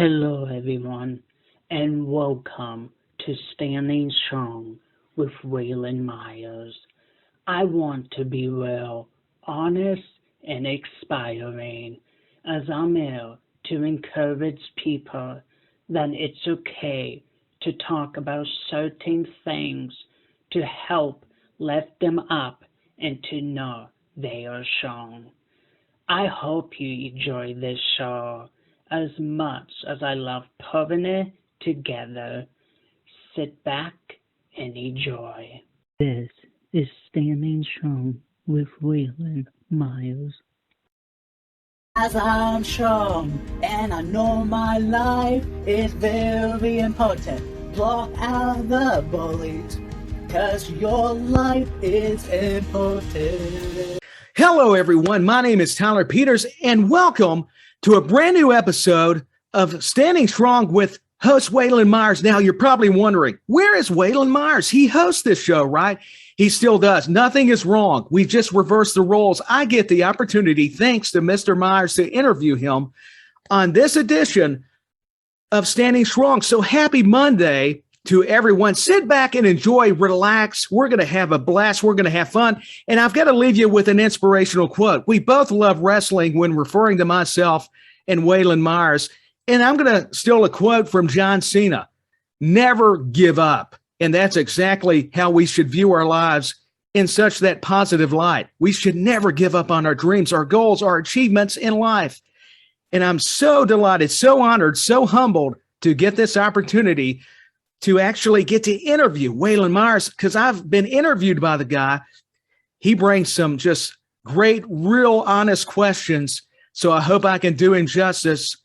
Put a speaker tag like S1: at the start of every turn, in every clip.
S1: Hello, everyone, and welcome to Standing Strong with Waylon Myers. I want to be real, honest, and inspiring, as I'm here to encourage people that it's okay to talk about certain things to help lift them up and to know they are strong. I hope you enjoy this show as much as I love putting it together. Sit back and enjoy. This is Standing Strong with Waylon Myers.
S2: As I'm strong and I know my life is very important. Block out the bullies, cause your life is important.
S3: Hello, everyone. My name is Tyler Peters, and welcome to a brand new episode of Standing Strong with host Waylon Myers. Now, you're probably wondering, where is Waylon Myers? He hosts this show, right? He still does. Nothing is wrong. We've just reversed the roles. I get the opportunity, thanks to Mr. Myers, to interview him on this edition of Standing Strong. So happy Monday to everyone. Sit back and enjoy, relax. We're going to have a blast. We're going to have fun. And I've got to leave you with an inspirational quote. We both love wrestling when referring to myself and Waylon Myers. And I'm going to steal a quote from John Cena. Never give up. And that's exactly how we should view our lives in such that positive light. We should never give up on our dreams, our goals, our achievements in life. And I'm so delighted, so honored, so humbled to get this opportunity to actually get to interview Waylon Myers, because I've been interviewed by the guy. He brings some just great, real, honest questions. So I hope I can do him justice.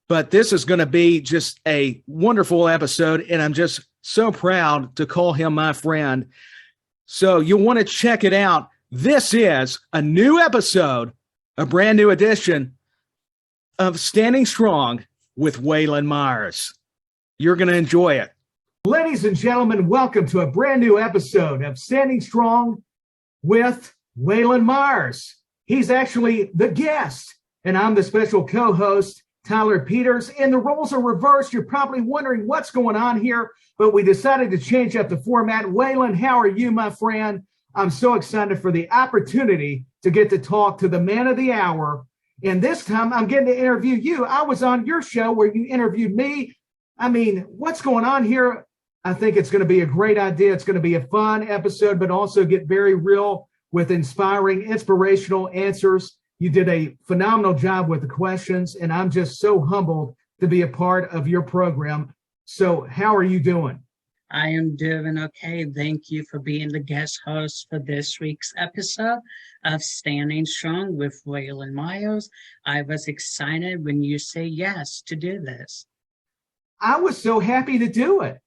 S3: But this is going to be just a wonderful episode, and I'm just so proud to call him my friend. So you'll want to check it out. This is a new episode, a brand new edition of Standing Strong with Waylon Myers. You're going to enjoy it. Ladies and gentlemen, welcome to a brand new episode of Standing Strong with Waylon Myers. He's actually the guest, and I'm the special co-host, Tyler Peters. And the roles are reversed. You're probably wondering what's going on here, but we decided to change up the format. Waylon, how are you, my friend? I'm so excited for the opportunity to get to talk to the man of the hour. And this time I'm getting to interview you. I was on your show where you interviewed me. I mean, what's going on here? I think it's going to be a great idea. It's going to be a fun episode, but also get very real with inspiring, inspirational answers. You did a phenomenal job with the questions, and I'm just so humbled to be a part of your program. So how are you doing?
S1: I am doing okay. Thank you for being the guest host for this week's episode of Standing Strong with Waylon Myers. I was excited when you say yes to do this.
S3: I was so happy to do it.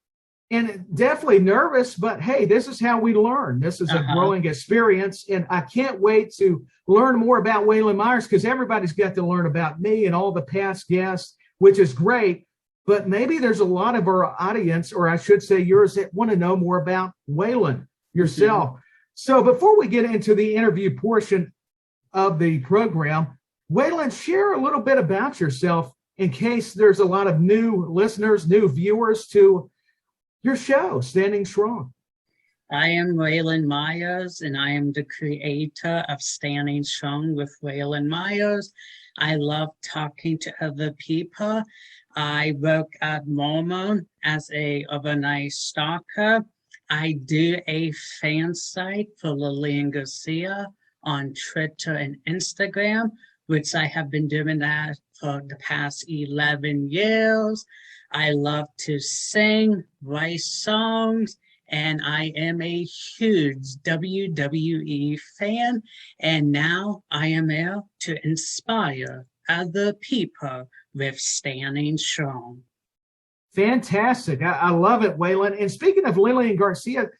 S3: And definitely nervous, but hey, this is how we learn. This is a growing experience, and I can't wait to learn more about Waylon Myers, because everybody's got to learn about me and all the past guests, which is great. But maybe there's a lot of our audience, or I should say yours, that want to know more about Waylon yourself. Mm-hmm. So before we get into the interview portion of the program, Waylon, share a little bit about yourself in case there's a lot of new listeners, new viewers to your show, Standing Strong.
S1: I am Waylon Myers, and I am the creator of Standing Strong with Waylon Myers. I love talking to other people. I work at Mormon as a overnight stalker. I do a fan site for Lillian Garcia on Twitter and Instagram, which I have been doing that for the past 11 years. I love to sing, write songs, and I am a huge WWE fan. And now I am here to inspire other people with Standing Strong.
S3: Fantastic. I love it, Waylon. And speaking of Lillian Garcia,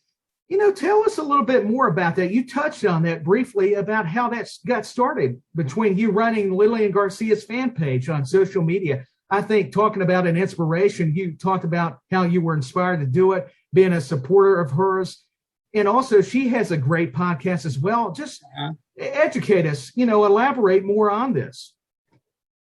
S3: tell us a little bit more about that. You touched on that briefly about how that got started between you running Lillian Garcia's fan page on social media. I think talking about an inspiration, you talked about how you were inspired to do it, being a supporter of hers. And also she has a great podcast as well. Just educate us, elaborate more on this.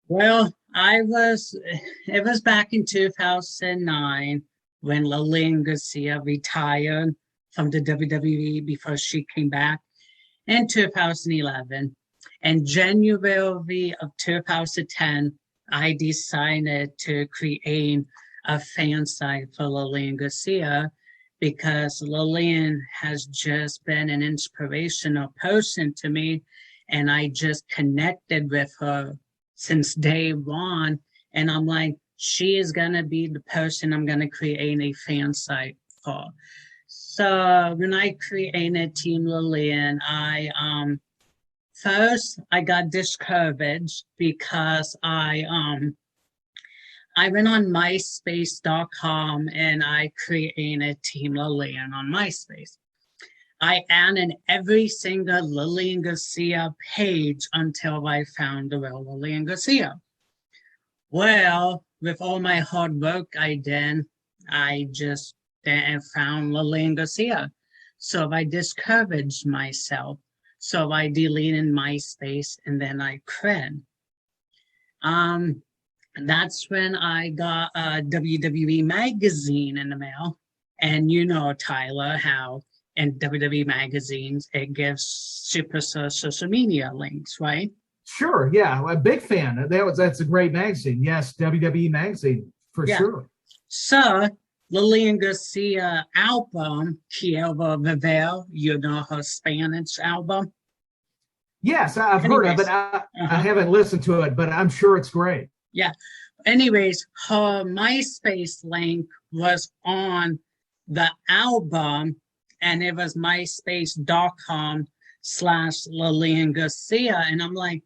S1: Well, It was back in 2009 when Lillian Garcia retired from the WWE before she came back in 2011. In January of 2010, I decided to create a fan site for Lillian Garcia because Lillian has just been an inspirational person to me, and I just connected with her since day one. And I'm like, she is going to be the person I'm going to create a fan site for. So when I created Team Lillian, first I got discouraged because I went on MySpace.com and I created Team Lillian on MySpace. I added every single Lillian Garcia page until I found the real Lillian Garcia. Well, with all my hard work I did, I just found Lillian Garcia. So I discouraged myself. So I deleted MySpace and then I cred. That's when I got a WWE magazine in the mail. And you know, Tyler, how in WWE magazines, it gives super social media links, right?
S3: Sure, yeah, a big fan. That's a great magazine. Yes, WWE magazine, for sure.
S1: So, Lillian Garcia album, Quiero Beber, you know her Spanish album?
S3: Yes, I've heard of it. I haven't listened to it, but I'm sure it's great.
S1: Yeah. Anyways, her MySpace link was on the album, and it was myspace.com/Lillian Garcia. And I'm like,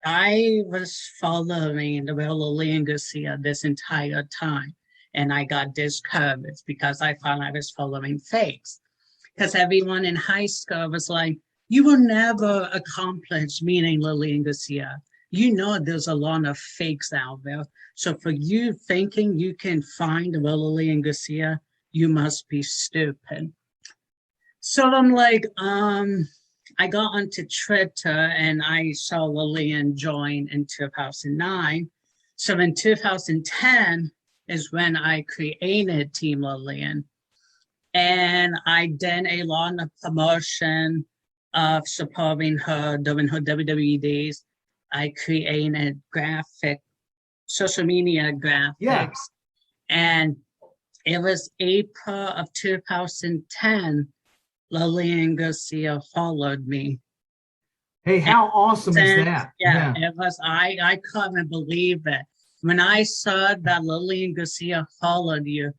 S1: I was following the real Lillian Garcia this entire time. And I got discouraged because I thought I was following fakes. Because everyone in high school was like, you will never accomplish meeting Lillian Garcia. You know there's a lot of fakes out there. So for you thinking you can find the real Lillian Garcia, you must be stupid. So I'm like, I got onto Twitter and I saw Lillian join in 2009. So in 2010 is when I created Team Lillian. And I did a lot of promotion of supporting her during her WWE days. I created social media graphics.
S3: Yeah.
S1: And it was April of 2010, Lillian Garcia followed me.
S3: Hey, how awesome is that?
S1: Yeah, it was, I couldn't believe it. When I saw that Lillian Garcia followed you,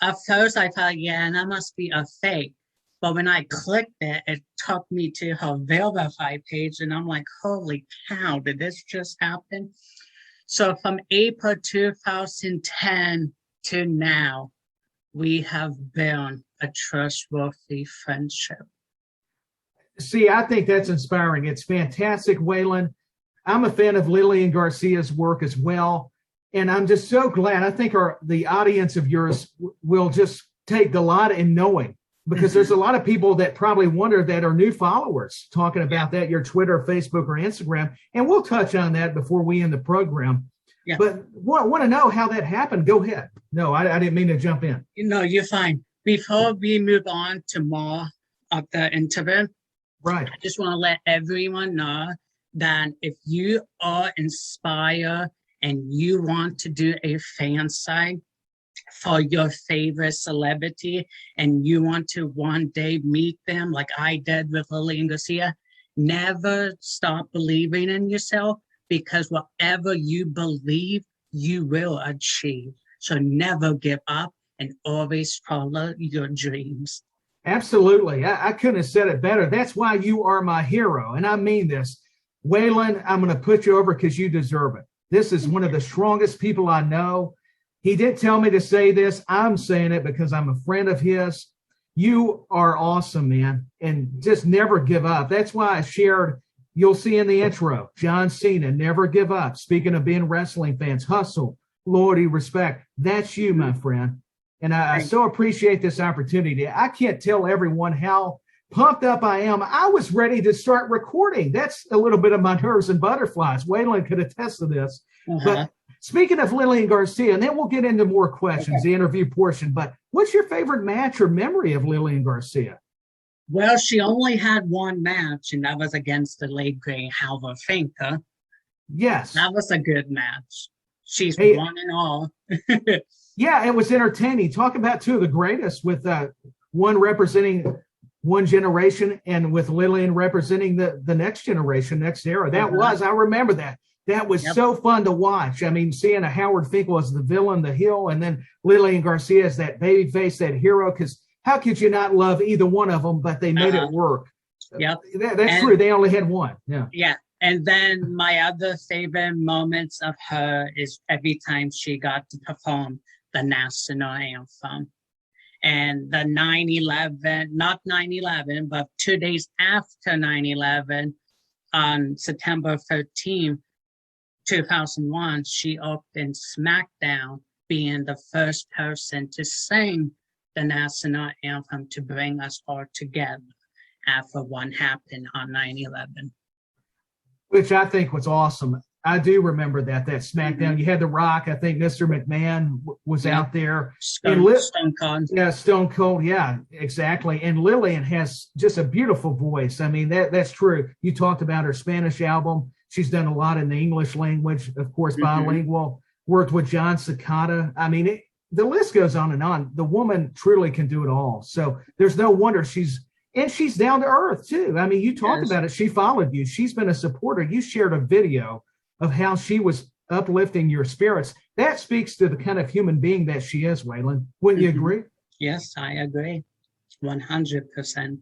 S1: at first I thought, yeah, that must be a fake. But when I clicked it, it took me to her verified page, and I'm like, holy cow, did this just happen? So from April 2010 to now, we have been a trustworthy friendship.
S3: See, I think that's inspiring. It's fantastic, Waylon. I'm a fan of Lillian Garcia's work as well. And I'm just so glad. I think the audience of yours will just take delight in knowing, because there's a lot of people that probably wonder that are new followers talking about that, your Twitter, Facebook, or Instagram. And we'll touch on that before we end the program. Yeah. But want to know how that happened. Go ahead. No, I didn't mean to jump in.
S1: No, you're fine. Before we move on to more of the interview,
S3: right,
S1: I just want to let everyone know that if you are inspired and you want to do a fan site for your favorite celebrity and you want to one day meet them like I did with Lillian Garcia, never stop believing in yourself, because whatever you believe, you will achieve. So never give up and always follow your dreams.
S3: Absolutely. I couldn't have said it better. That's why you are my hero. And I mean this. Waylon, I'm going to put you over because you deserve it. This is one of the strongest people I know. He didn't tell me to say this. I'm saying it because I'm a friend of his. You are awesome, man. And just never give up. That's why I shared, you'll see in the intro, John Cena, never give up. Speaking of being wrestling fans, hustle, loyalty, respect. That's you, my friend. And I so appreciate this opportunity. I can't tell everyone how pumped up I am. I was ready to start recording. That's a little bit of my nerves and butterflies. Waylon could attest to this. But speaking of Lillian Garcia, and then we'll get into more questions, the interview portion. But what's your favorite match or memory of Lillian Garcia?
S1: Well, she only had one match, and that was against the late great Halva Finka.
S3: Yes.
S1: That was a good match. She's one and all.
S3: Yeah, it was entertaining. Talk about two of the greatest, with one representing one generation and with Lillian representing the next generation, next era. That was, I remember that. That was so fun to watch. I mean, seeing a Howard Finkel as the villain, the heel, and then Lillian Garcia as that baby face, that hero, because how could you not love either one of them, but they made it work.
S1: Yep.
S3: That's true. They only had one. Yeah.
S1: Yeah. And then my other favorite moments of her is every time she got to perform the national anthem. And the 9/11, not 9/11, but 2 days after 9/11, on September 13th, 2001, she opened SmackDown, being the first person to sing the national anthem to bring us all together after what happened on 9/11.
S3: Which I think was awesome. I do remember that SmackDown. You had The Rock. I think Mr. McMahon was out there.
S1: Stone Cold.
S3: Yeah, Stone Cold. Yeah, exactly. And Lillian has just a beautiful voice. I mean, that's true. You talked about her Spanish album. She's done a lot in the English language, of course, bilingual. Worked with John Cicada. I mean, the list goes on and on. The woman truly can do it all. So there's no wonder she's down to earth too. I mean, you talked about it. She followed you. She's been a supporter. You shared a video of how she was uplifting your spirits. That speaks to the kind of human being that she is, Waylon. Wouldn't you agree?
S1: Yes, I agree. 100%.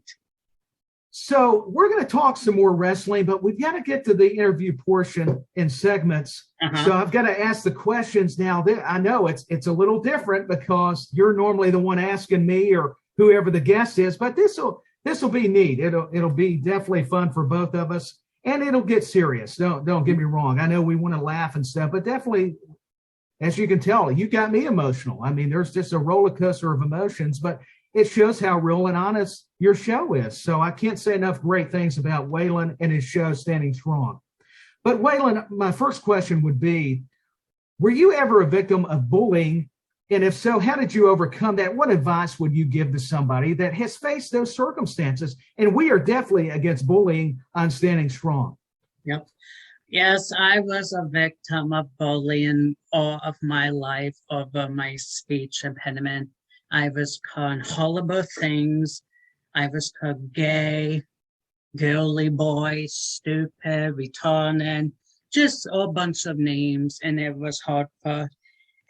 S3: So we're going to talk some more wrestling, but we've got to get to the interview portion in segments. So I've got to ask the questions now. I know it's a little different because you're normally the one asking me or whoever the guest is, but this will be neat. It'll be definitely fun for both of us. And it'll get serious. Don't get me wrong. I know we want to laugh and stuff, but definitely, as you can tell, you got me emotional. I mean, there's just a roller coaster of emotions, but it shows how real and honest your show is. So I can't say enough great things about Waylon and his show, Standing Strong. But Waylon, my first question would be, were you ever a victim of bullying? And if so, how did you overcome that? What advice would you give to somebody that has faced those circumstances? And we are definitely against bullying on Standing Strong.
S1: Yep. Yes, I was a victim of bullying all of my life over my speech impediment. I was called horrible things. I was called gay, girly boy, stupid, retarded, just a bunch of names, and it was hurtful.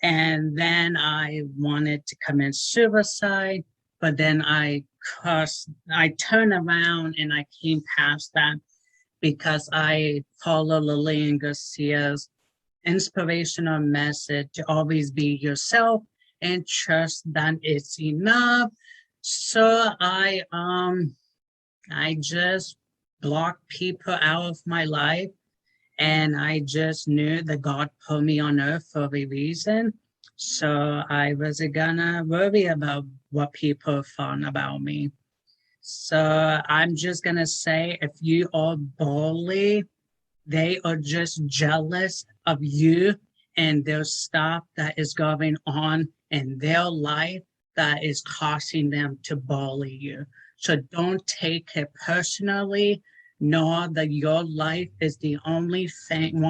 S1: And then I wanted to commit suicide, but then I turned around and I came past that because I follow Lillian Garcia's inspirational message to always be yourself and trust that it's enough. So I just blocked people out of my life. And I just knew that God put me on earth for a reason. So I wasn't gonna worry about what people thought about me. So I'm just gonna say, if you are bullied, they are just jealous of you and their stuff that is going on in their life that is causing them to bully you. So don't take it personally. Know that your life is the only thing.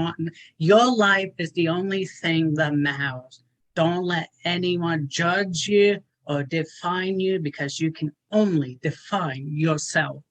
S1: Your life is the only thing that matters. Don't let anyone judge you or define you because you can only define yourself.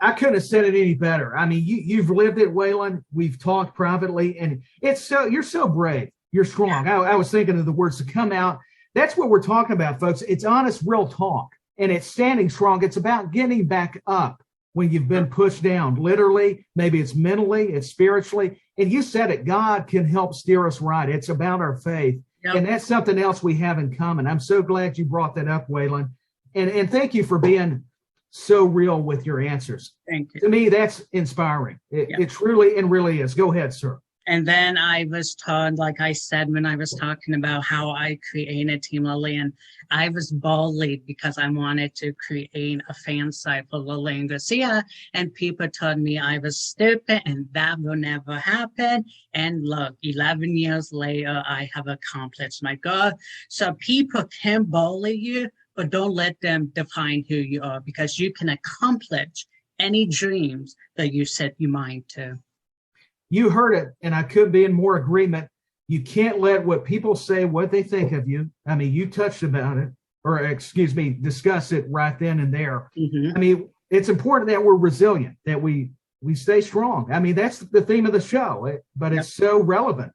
S3: I couldn't have said it any better. I mean, you've lived it, Waylon. We've talked privately, and you're so brave. You're strong. I was thinking of the words to come out. That's what we're talking about, folks. It's honest, real talk, and it's standing strong. It's about getting back up when you've been pushed down, literally, maybe it's mentally, it's spiritually. And you said it, God can help steer us right. It's about our faith. Yep. And that's something else we have in common. I'm so glad you brought that up, Waylon. And thank you for being so real with your answers.
S1: Thank you.
S3: To me, that's inspiring. It truly and really is. Go ahead, sir.
S1: And then I was told, like I said, when I was talking about how I created Team Lillian, I was bullied because I wanted to create a fan site for Lillian Garcia. And people told me I was stupid and that will never happen. And look, 11 years later, I have accomplished my goal. So people can bully you, but don't let them define who you are, because you can accomplish any dreams that you set your mind to.
S3: You heard it, and I could be in more agreement. You can't let what people say, what they think of you. I mean, you touched about it, or excuse me, discuss it right then and there. I mean, it's important that we're resilient, that we stay strong. I mean, that's the theme of the show, but it's so relevant.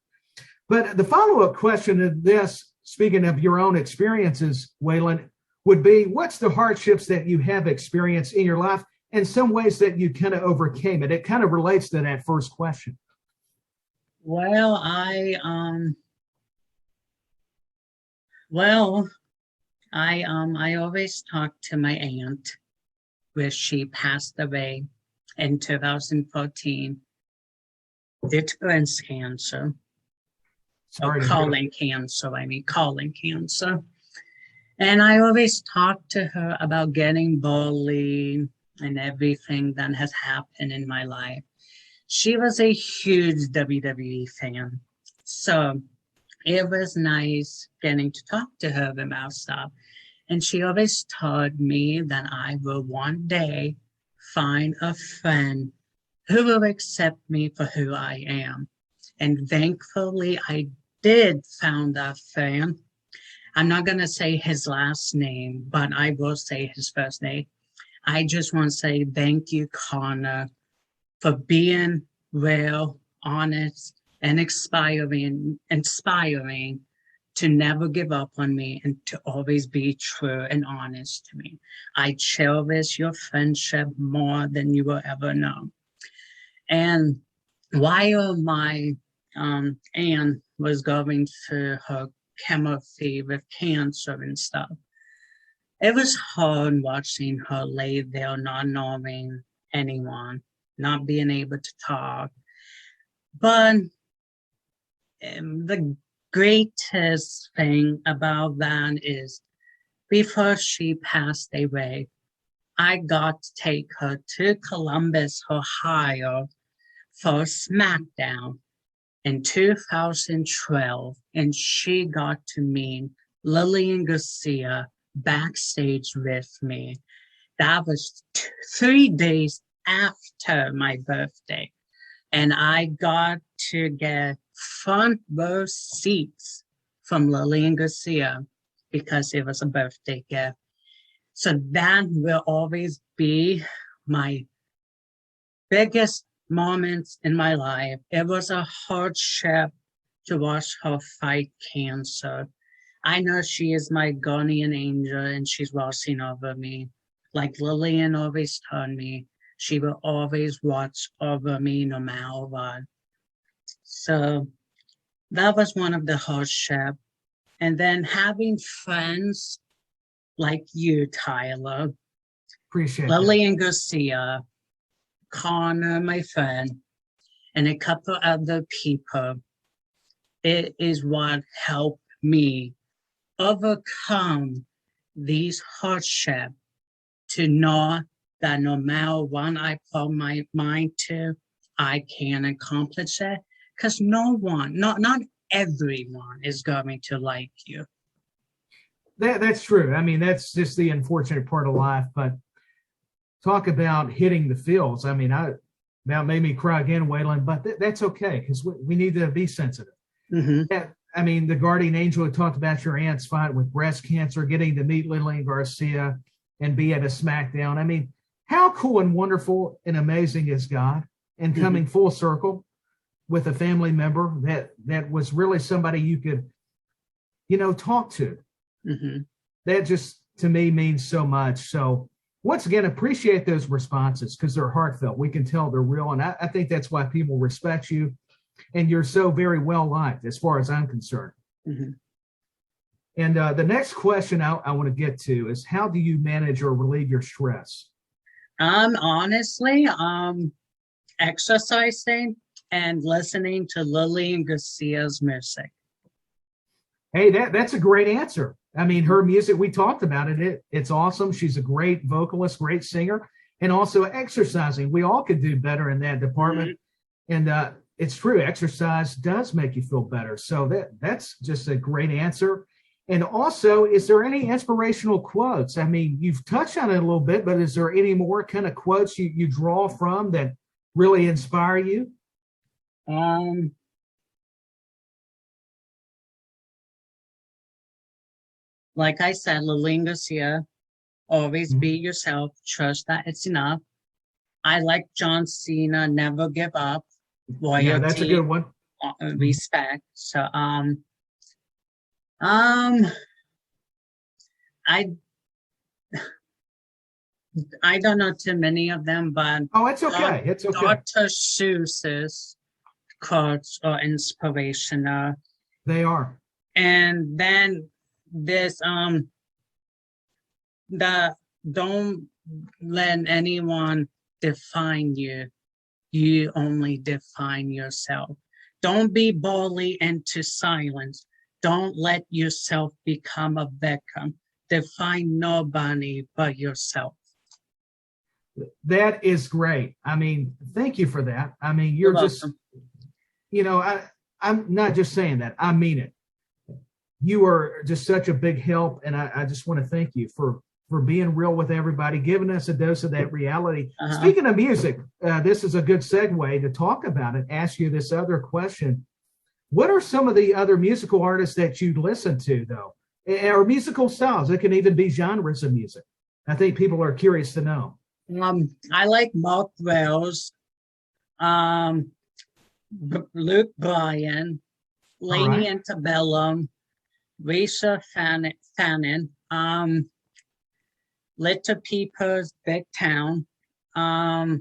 S3: But the follow-up question of this, speaking of your own experiences, Waylon, would be, what's the hardships that you have experienced in your life and some ways that you kind of overcame it? It kind of relates to that first question.
S1: Well, I always talk to my aunt, where she passed away in 2014 due to breast cancer.
S3: Sorry,
S1: colon cancer. And I always talk to her about getting bullied and everything that has happened in my life. She was a huge WWE fan. So it was nice getting to talk to her about stuff. And she always told me that I will one day find a friend who will accept me for who I am. And thankfully, I did found that friend. I'm not going to say his last name, but I will say his first name. I just want to say thank you, Connor, for being real, honest, and inspiring to never give up on me and to always be true and honest to me. I cherish your friendship more than you will ever know. And while my aunt was going through her chemotherapy with cancer and stuff, it was hard watching her lay there not knowing anyone, not being able to talk. But the greatest thing about that is before she passed away, I got to take her to Columbus, Ohio for SmackDown in 2012, and she got to meet Lillian Garcia backstage with me. That was 3 days after my birthday, and I got to get front row seats from Lillian Garcia because it was a birthday gift. So that will always be my biggest moments in my life. It was a hardship to watch her fight cancer. I know she is my guardian angel and she's watching over me. Like Lillian always told me, she will always watch over me no matter what. So that was one of the hardships. And then having friends like you, Tyler,
S3: Appreciate
S1: Lillian Garcia, Connor, my friend, and a couple other people, it is what helped me overcome these hardships, to know that no matter what I put my mind to, I can accomplish it. Because no one, not everyone is going to like you.
S3: That's true. I mean, that's just the unfortunate part of life. But talk about hitting the fields. I mean, that made me cry again, Waylon, but that's okay because we need to be sensitive. I mean, the guardian angel had talked about your aunt's fight with breast cancer, getting to meet Lillian Garcia and be at a SmackDown. I mean, how cool and wonderful and amazing is God, and coming full circle with a family member that was really somebody you could, talk to. That just, to me, means so much. So once again, appreciate those responses because they're heartfelt. We can tell they're real. And I think that's why people respect you. And you're so very well liked as far as I'm concerned. And the next question I want to get to is, how do you manage or relieve your stress?
S1: Honestly, exercising and listening to Lillian Garcia's music.
S3: Hey, that's a great answer. I mean, her music, we talked about it. It's awesome. She's a great vocalist, great singer, and also exercising. We all could do better in that department. Mm-hmm. And it's true. Exercise does make you feel better. So that's just a great answer. And also, is there any inspirational quotes? I mean, you've touched on it a little bit, but is there any more kind of quotes you draw from that really inspire you?
S1: Like I said, Lillian Garcia, always be yourself, trust that it's enough. I like John Cena, never give up. Loyalty,
S3: yeah, that's a good one.
S1: Respect. So, I don't know too many of them, but
S3: it's okay. It's okay.
S1: Dr. Seuss's quotes are inspirational.
S3: They are.
S1: And then this don't let anyone define you. You only define yourself. Don't be bullied into silence. Don't let yourself become a victim. Define nobody but yourself.
S3: That is great. I mean, thank you for that. I mean, you're just, I'm not just saying that. I mean it. You are just such a big help, and I just want to thank you for being real with everybody, giving us a dose of that reality. Speaking of music, this is a good segue to talk about it, ask you this other question. What are some of the other musical artists that you listen to, though? Or musical styles? It can even be genres of music. I think people are curious to know.
S1: I like Mark Wells, Luke Bryan, Lady Antebellum, Risa Fannin, Little People's Big Town. I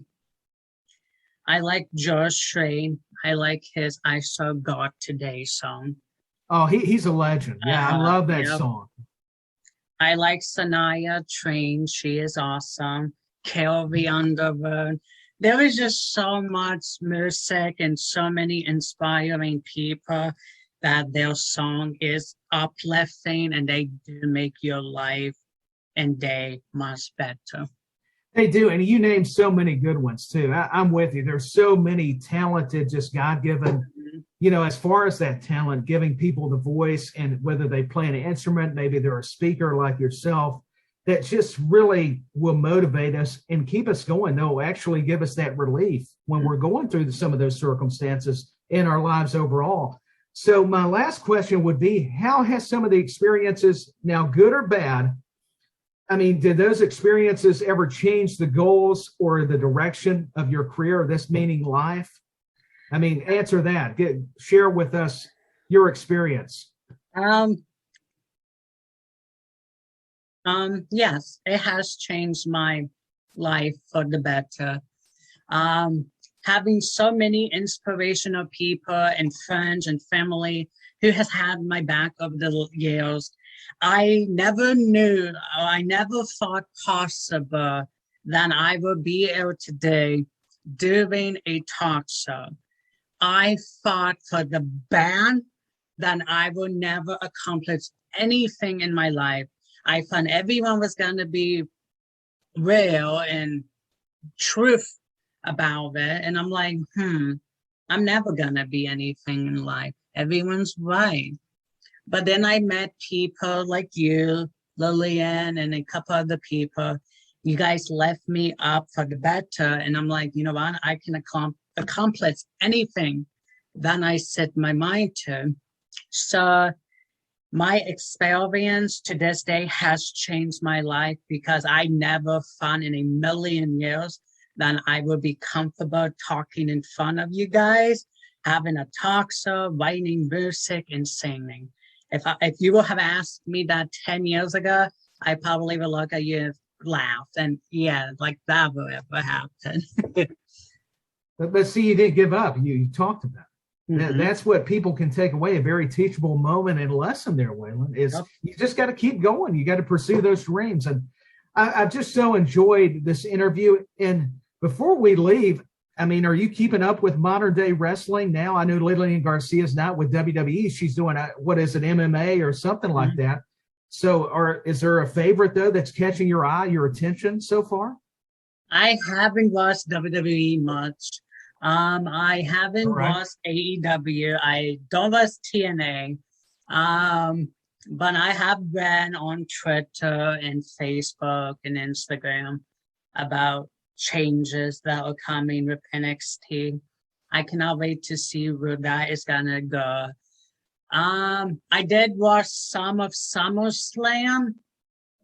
S1: like George Strait. I like his I Saw God Today song.
S3: Oh, he's a legend. Yeah, I love that song.
S1: I like Sanaya Train. She is awesome. Carrie Underwood. There is just so much music and so many inspiring people that their song is uplifting, and they do make your life and day much better.
S3: They do, and you named so many good ones too. I'm with you. There's so many talented, just God-given, as far as that talent, giving people the voice, and whether they play an instrument, maybe they're a speaker like yourself, that just really will motivate us and keep us going. They'll actually give us that relief when we're going through some of those circumstances in our lives overall. So my last question would be, how has some of the experiences, now good or bad, I mean, did those experiences ever change the goals or the direction of your career, this meaning life? I mean, answer that. Share with us your experience.
S1: Yes, it has changed my life for the better. Having so many inspirational people and friends and family who has had my back over the years. I never knew, or I never thought possible that I would be here today doing a talk show. I thought for the band that I would never accomplish anything in my life. I thought everyone was going to be real and truth about it. And I'm like, I'm never going to be anything in life. Everyone's right. But then I met people like you, Lillian, and a couple other people. You guys left me up for the better. And I'm like, you know what? I can accomplish anything that I set my mind to. So my experience to this day has changed my life, because I never thought in a million years that I would be comfortable talking in front of you guys, having a talk show, writing music, and singing. If you would have asked me that 10 years ago, I probably would look at you and laugh. And yeah, like that would ever happen.
S3: But see, you didn't give up. You talked about it. Mm-hmm. That's what people can take away, a very teachable moment and lesson there, Waylon, is you just got to keep going. You got to pursue those dreams. And I've just so enjoyed this interview. And before we leave, I mean, are you keeping up with modern day wrestling now? I know Lillian Garcia's not with WWE. She's doing what is it, MMA or something like that. So, is there a favorite though that's catching your eye, your attention so far?
S1: I haven't watched WWE much. I haven't watched AEW. I don't watch TNA. But I have read on Twitter and Facebook and Instagram about changes that are coming with NXT. I cannot wait to see where that is gonna go. I did watch some of SummerSlam.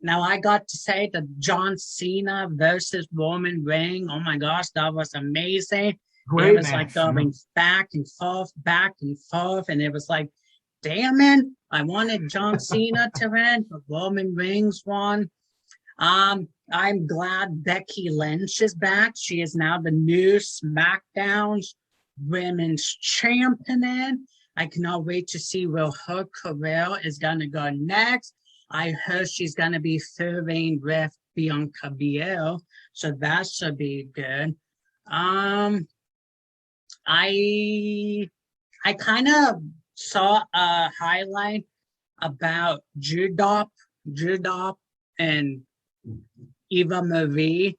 S1: Now I got to say the John Cena versus Roman Reigns. Oh my gosh, that was amazing.
S3: Great
S1: it was
S3: match,
S1: like going back and forth, and it was like, damn it, I wanted John Cena to win, but Roman Reigns won. I'm glad Becky Lynch is back. She is now the new SmackDown's Women's Champion. I cannot wait to see where her career is going to go next. I heard she's going to be serving with Bianca Belair, so that should be good. I kind of saw a highlight about Judop and Eva Marie.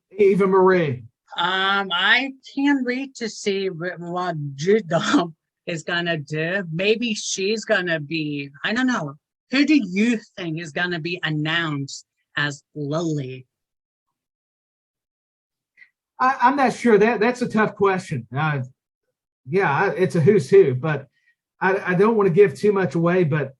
S1: I can't wait to see what Judop is gonna do. Maybe she's gonna be, I don't know. Who do you think is gonna be announced as Lily?
S3: I'm not sure. That's a tough question. It's a who's who, but I don't want to give too much away. But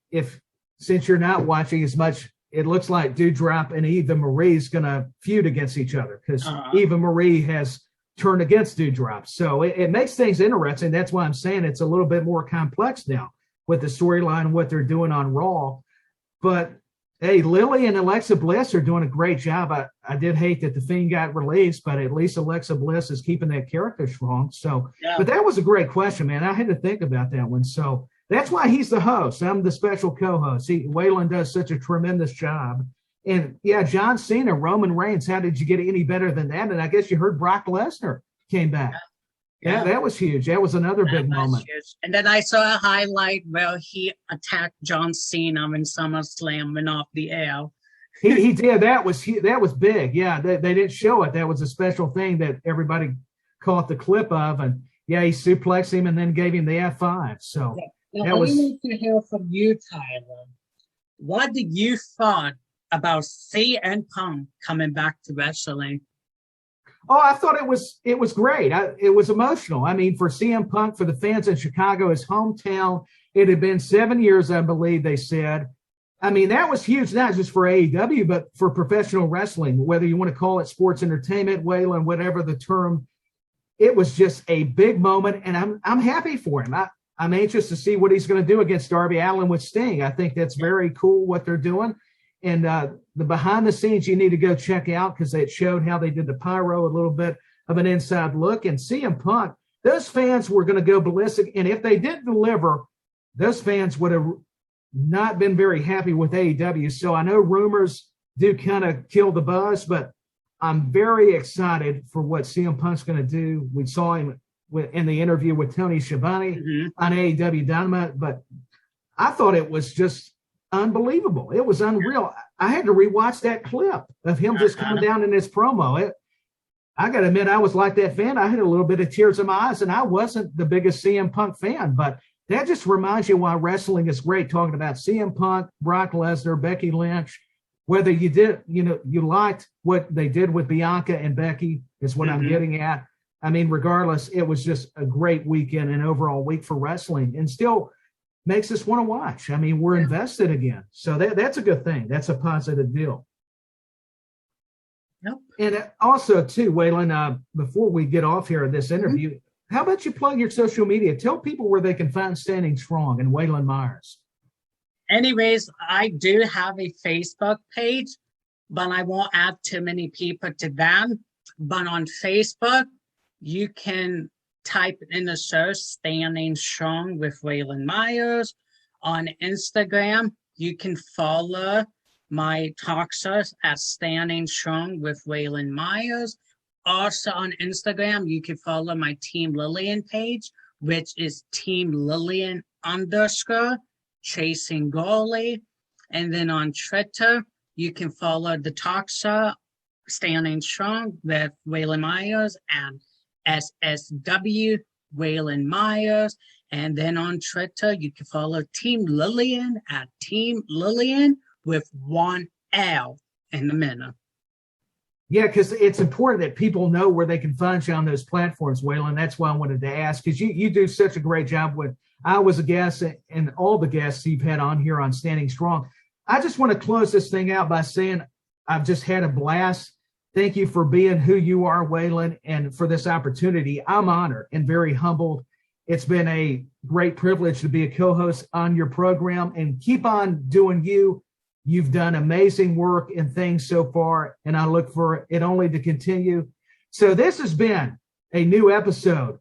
S3: since you're not watching as much, it looks like Doudrop and Eva Marie is going to feud against each other because Eva Marie has turned against Doudrop. So it makes things interesting. That's why I'm saying it's a little bit more complex now with the storyline and what they're doing on Raw. But hey, Lily and Alexa Bliss are doing a great job. I did hate that The Fiend got released, but at least Alexa Bliss is keeping that character strong. So, But that was a great question, man. I had to think about that one. So that's why he's the host. I'm the special co-host. Waylon does such a tremendous job. And yeah, John Cena, Roman Reigns, how did you get any better than that? And I guess you heard Brock Lesnar came back. Yeah, that was huge. That was another big moment. Huge.
S1: And then I saw a highlight where he attacked John Cena when SummerSlam went off the air.
S3: he did. That was big. Yeah, they didn't show it. That was a special thing that everybody caught the clip of. And yeah, he suplexed him and then gave him the F5. So
S1: now, I need to hear from you, Tyler. What did you thought about CM Punk coming back to wrestling?
S3: Oh, I thought it was great. It was emotional. I mean, for CM Punk, for the fans in Chicago, his hometown, it had been 7 years, I believe they said. I mean, that was huge, not just for AEW, but for professional wrestling, whether you want to call it sports entertainment, Waylon, whatever the term. It was just a big moment, and I'm happy for him. I'm anxious to see what he's going to do against Darby Allin with Sting. I think that's very cool what they're doing. And the behind the scenes you need to go check out because it showed how they did the pyro, a little bit of an inside look. And CM Punk, those fans were going to go ballistic. And if they didn't deliver, those fans would have not been very happy with AEW. So I know rumors do kind of kill the buzz, but I'm very excited for what CM Punk's going to do. We saw him in the interview with Tony Schiavone on AEW Dynamite, but I thought it was just unbelievable. It was unreal. I had to rewatch that clip of him just coming down in this promo. I got to admit, I was like that fan. I had a little bit of tears in my eyes, and I wasn't the biggest CM Punk fan, but that just reminds you why wrestling is great, talking about CM Punk, Brock Lesnar, Becky Lynch, whether you liked what they did with Bianca and Becky is what I'm getting at. I mean, regardless, it was just a great weekend and overall week for wrestling, and still makes us want to watch. I mean, we're invested again. So that's a good thing. That's a positive deal.
S1: Yep.
S3: And also, too, Waylon, before we get off here in this interview, how about you plug your social media? Tell people where they can find Standing Strong and Waylon Myers.
S1: Anyways, I do have a Facebook page, but I won't add too many people to that. But on Facebook, you can type in the search Standing Strong with Waylon Myers. On Instagram, you can follow my talk shows at Standing Strong with Waylon Myers. Also on Instagram, you can follow my Team Lillian page, which is Team Lillian _ chasing goalie. And then on Twitter, you can follow the talk show Standing Strong with Waylon Myers and SSW Waylon Myers. And then on Twitter, you can follow Team Lillian at Team Lillian with 1 L in the middle.
S3: Yeah, because it's important that people know where they can find you on those platforms, Waylon. That's why I wanted to ask, because you do such a great job with, I was a guest and all the guests you've had on here on Standing Strong. I just want to close this thing out by saying I've just had a blast. Thank you for being who you are, Waylon, and for this opportunity. I'm honored and very humbled. It's been a great privilege to be a co-host on your program, and keep on doing you. You've done amazing work and things so far, and I look for it only to continue. So this has been a new episode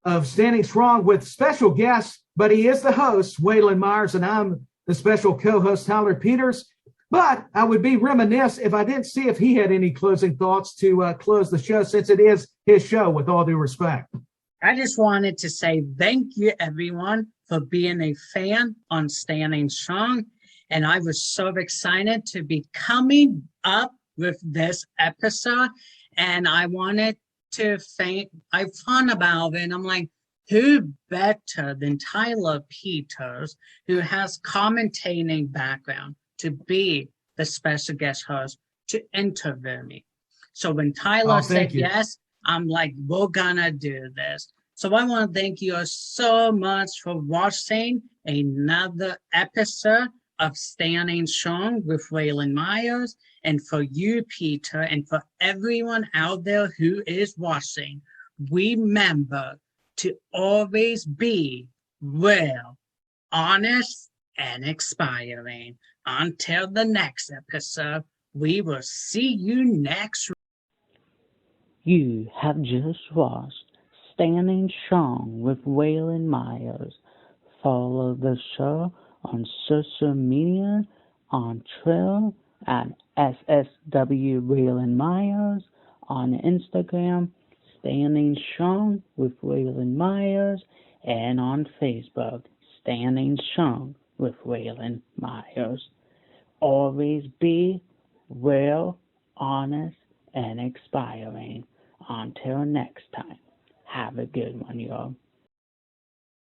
S3: of Standing Strong with special guest, but he is the host, Waylon Myers, and I'm the special co-host, Tyler Peters. But I would be remiss if I didn't see if he had any closing thoughts to close the show, since it is his show, with all due respect.
S1: I just wanted to say thank you, everyone, for being a fan on Standing Strong. And I was so excited to be coming up with this episode. And I wanted to thank, I thought about it, and I'm like, who better than Tyler Peters, who has commentating background, to be the special guest host to interview me? So when Tyler said yes, I'm like, we're gonna do this. So I want to thank you so much for watching another episode of Standing Strong with Waylon Myers. And for you, Peter, and for everyone out there who is watching, remember to always be real, honest, and inspiring. Until the next episode, we will see you next.
S2: You have just watched Standing Strong with Waylon Myers. Follow the show on social media, on Twitter at SSW Waylon Myers, on Instagram, Standing Strong with Waylon Myers, and on Facebook, Standing Strong with Waylon Myers. Always be real, honest, and inspiring. Until next time, have a good one, y'all.